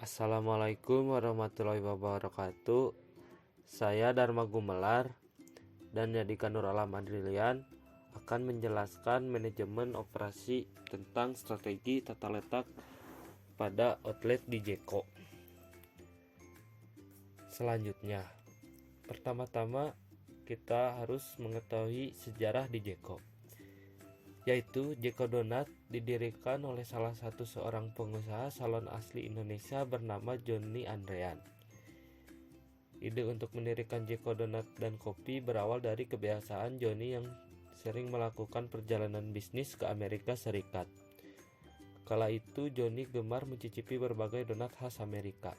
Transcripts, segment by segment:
Assalamualaikum warahmatullahi wabarakatuh. Saya Dharma Gumelar dan Yadika Nur Alam Adrilian akan menjelaskan manajemen operasi tentang strategi tata letak pada outlet di Jeko. Selanjutnya, pertama-tama kita harus mengetahui sejarah di Jeko, yaitu Jeko Donat didirikan oleh salah satu seorang pengusaha salon asli Indonesia bernama Johnny Andrean. Ide untuk mendirikan Jeko Donat dan Kopi berawal dari kebiasaan Johnny yang sering melakukan perjalanan bisnis ke Amerika Serikat. Kala itu Johnny gemar mencicipi berbagai donat khas Amerika.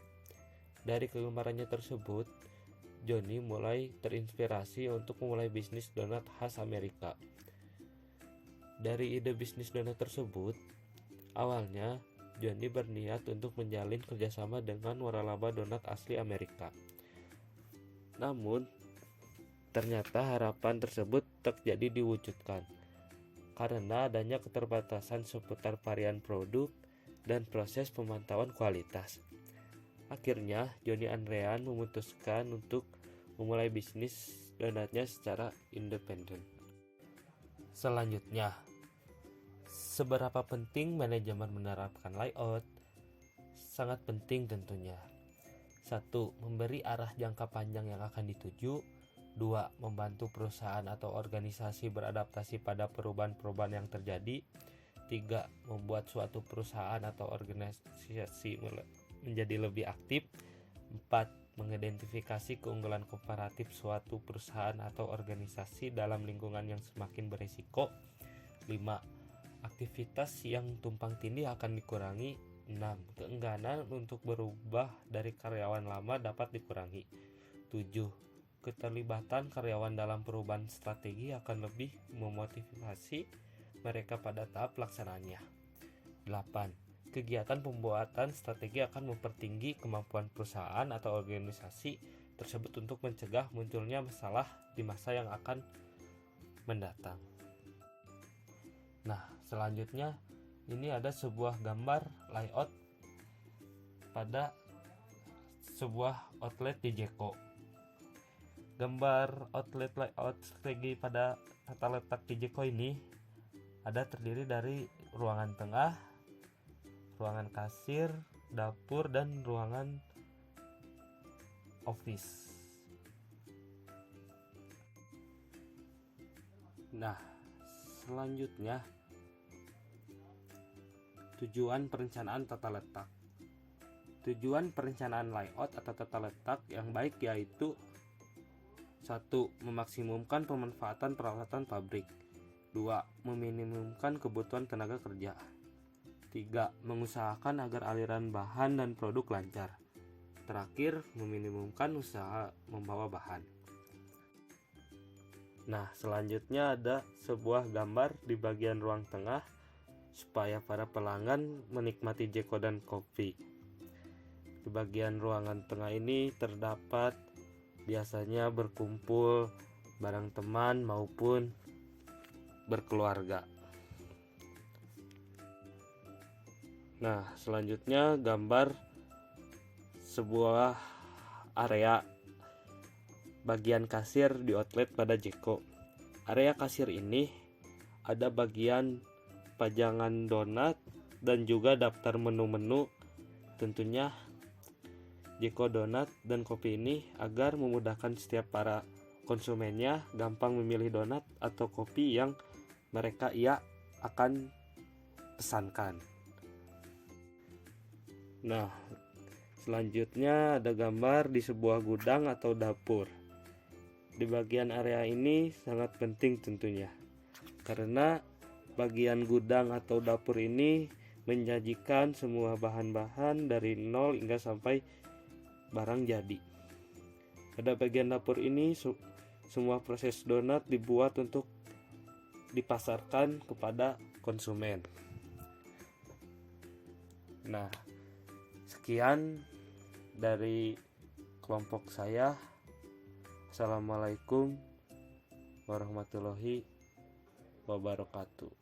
Dari kegemarannya tersebut, Johnny mulai terinspirasi untuk memulai bisnis donat khas Amerika. Dari ide bisnis donat tersebut, awalnya Johnny berniat untuk menjalin kerjasama dengan waralaba donat asli Amerika. Namun, ternyata harapan tersebut tak jadi diwujudkan karena adanya keterbatasan seputar varian produk dan proses pemantauan kualitas. Akhirnya, Johnny Andrean memutuskan untuk memulai bisnis donatnya secara independen. Selanjutnya, seberapa penting manajemen menerapkan layout? Sangat penting tentunya. 1. Memberi arah jangka panjang yang akan dituju. 2. Membantu perusahaan atau organisasi beradaptasi pada perubahan-perubahan yang terjadi. 3. Membuat suatu perusahaan atau organisasi menjadi lebih aktif. 4. Mengidentifikasi keunggulan komparatif suatu perusahaan atau organisasi dalam lingkungan yang semakin berisiko. 5. Aktivitas yang tumpang tindih akan dikurangi. 6. Keengganan untuk berubah dari karyawan lama dapat dikurangi. 7. Keterlibatan karyawan dalam perubahan strategi akan lebih memotivasi mereka pada tahap pelaksanaannya. 8. Kegiatan pembuatan strategi akan mempertinggi kemampuan perusahaan atau organisasi tersebut untuk mencegah munculnya masalah di masa yang akan mendatang. Nah, selanjutnya ini ada sebuah gambar layout pada sebuah outlet di Jeko. Gambar outlet layout strategi pada tata letak di Jeko ini ada terdiri dari ruangan tengah, ruangan kasir, dapur, dan ruangan office. Nah, selanjutnya tujuan perencanaan tata letak. Tujuan perencanaan layout atau tata letak yang baik yaitu 1. Memaksimumkan pemanfaatan peralatan pabrik. 2. Meminimumkan kebutuhan tenaga kerja. 3. Mengusahakan agar aliran bahan dan produk lancar. Terakhir, meminimumkan usaha membawa bahan. Nah, selanjutnya ada sebuah gambar di bagian ruang tengah supaya para pelanggan menikmati Jeko dan Kopi. Di bagian ruangan tengah ini terdapat biasanya berkumpul bareng teman maupun berkeluarga. Nah, selanjutnya gambar sebuah area bagian kasir di outlet pada Jeko. Area kasir ini ada bagian pajangan donat dan juga daftar menu-menu. Tentunya Jeko Donat dan Kopi ini agar memudahkan setiap para konsumennya gampang memilih donat atau kopi yang mereka akan pesankan. Nah, selanjutnya ada gambar di sebuah gudang atau dapur. Di bagian area ini sangat penting tentunya, karena bagian gudang atau dapur ini menyajikan semua bahan-bahan dari nol hingga sampai barang jadi. Pada bagian dapur ini semua proses donat dibuat untuk dipasarkan kepada konsumen. Nah, sekian dari kelompok saya. Assalamualaikum warahmatullahi wabarakatuh.